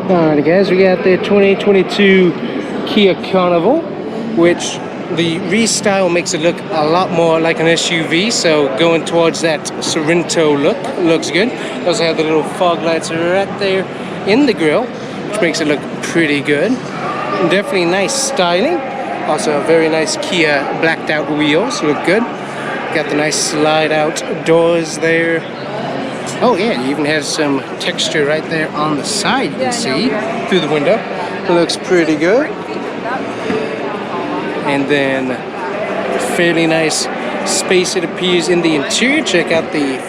Alright guys, we got the 2022 Kia Carnival, which the restyle makes it look a lot more like an SUV, so going towards that Sorrento look looks good. Also have the little fog lights right there in the grille, which makes it look pretty good. Definitely nice styling. Also very nice Kia blacked out wheels, look good. Got the nice slide out doors there. Oh yeah, it even has some texture right there on the side, you can see through the window. It looks pretty good. And then fairly nice space it appears in the interior. Check out the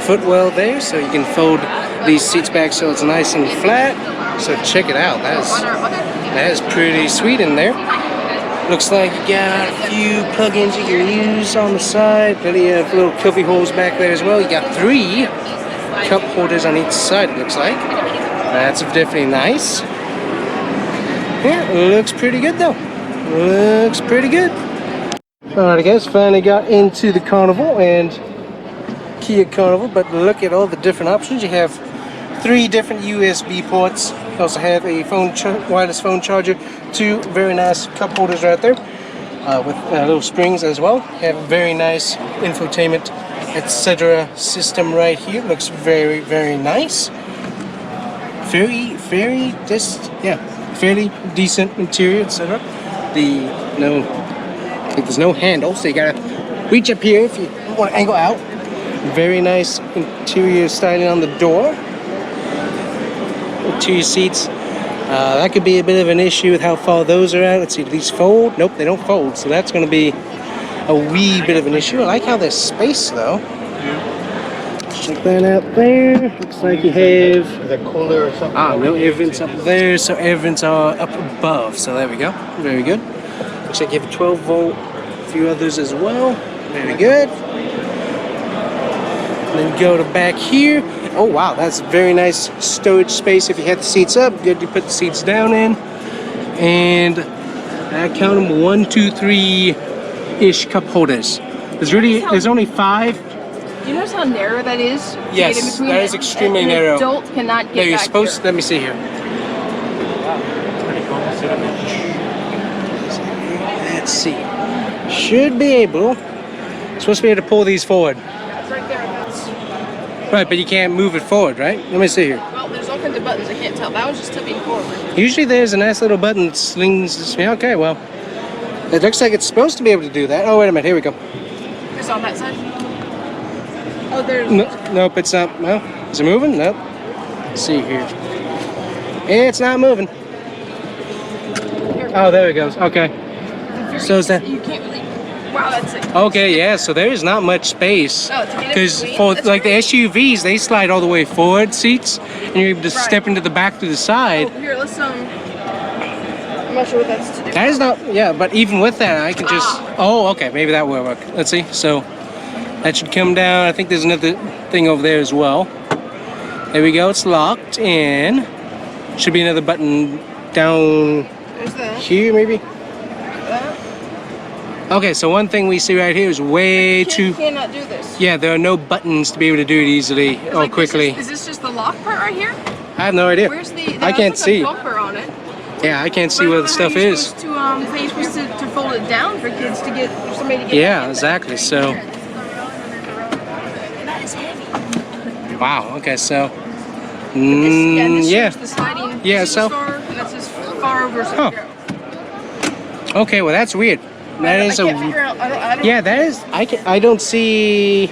footwell there, so you can fold these seats back so it's nice and flat. So check it out, that is pretty sweet in there. Looks like you got a few plug-ins you can use on the side. Then you have little coffee holes back there as well. You got 3 cup holders on each side, it looks like. That's definitely nice. Yeah, looks pretty good though. Looks pretty good. Alright guys, finally got into the Carnival and Kia Carnival, but look at all the different options. You have 3 different USB ports. You also have a wireless phone charger, 2 very nice cup holders right there, with little springs as well. You have a very nice infotainment, etc. system right here. Looks very, very nice. Fairly decent interior, etc. There's no handle, so you gotta reach up here if you want to angle out. Very nice interior styling on the door. Interior seats. That could be a bit of an issue with how far those are out. Let's see, do these fold? Nope, they don't fold, so that's going to be a wee bit of an issue. I like how there's space though. Check that out there. Looks like you have the cooler or something. No air vents up there, so air vents are up above. So there we go. Very good. Looks like you have a 12 volt, a few others as well. Very good. And then go to back here. Oh wow, that's very nice storage space if you have the seats up. Good to put the seats down in. And I count them 1, 2, 3-ish cup holders. There's only 5. Do you notice how narrow that is? Yes, that is extremely narrow. An adult cannot get you're back supposed here. to, let me see here. Let's see. Should be able. Supposed to be able to pull these forward. It's right there. That's... Right, but you can't move it forward, right? Let me see here. Well, there's all kinds of buttons. I can't tell. That was just tipping forward. Usually there's a nice little button that slings. Yeah, okay, well. It looks like it's supposed to be able to do that. Oh, wait a minute. Here we go. It's on that side. Oh, there's... Nope, it's not. No. Is it moving? Nope. Let's see here. It's not moving. Oh, there it goes. Okay. So is that... You can't really... Wow, that's it. Okay, yeah, so there is not much space. Oh, to get in because between? for That's like great. the SUVs, they slide all the way forward seats, and you're able to step into the back through the side. Oh, here, let's, I'm not sure what that's to do. That is not... Yeah, but even with that, I can just... Oh, okay, maybe that will work. Let's see. So... That should come down. I think there's another thing over there as well. There we go. It's locked in. Should be another button down here, maybe. Okay, so one thing we see right here is way too... You cannot do this. Yeah, there are no buttons to be able to do it easily or like, quickly. Is this just the lock part right here? I have no idea. Where's the... I can't see. Bumper on it. Yeah, I can't see where the stuff is. How are you supposed to fold it down for kids to get... For somebody to get... Yeah, exactly. So... That is heavy. Wow, okay, so... This yeah. shows the sliding So... and that's as far over as it can go. Okay, well that's weird. That is I can't figure out... I don't, yeah, that is... I don't see...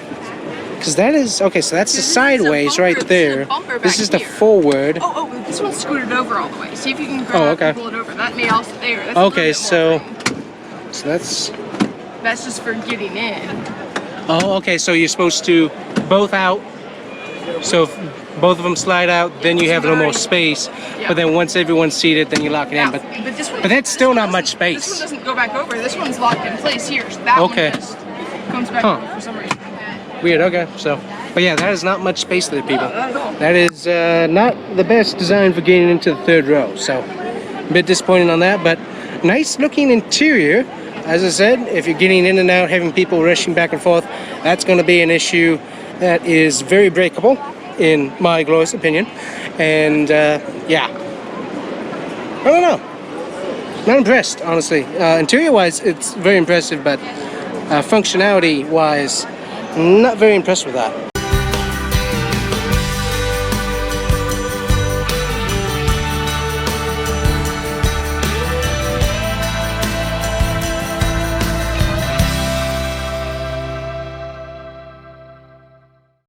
Because that is... Okay, so that's the sideways right there. This is the forward. Oh, this one's scooted over all the way. See if you can grab and pull it over. That may also... There. That's okay, so that's... That's just for getting in. Oh, okay, so you're supposed to both out. So if both of them slide out, then you have a little more space. Yeah. But then once everyone's seated, then you lock it in. But that's still not much space. This one doesn't go back over. This one's locked in place here. So that one just comes back over for some reason. Weird, okay. So, but yeah, that is not much space there, people. That is not the best design for getting into the third row. So, a bit disappointed on that, but nice looking interior. As I said, if you're getting in and out, having people rushing back and forth, that's going to be an issue that is very breakable, in my glorious opinion. And yeah, don't know. Not impressed, honestly. Interior-wise, it's very impressive, but functionality-wise, not very impressed with that.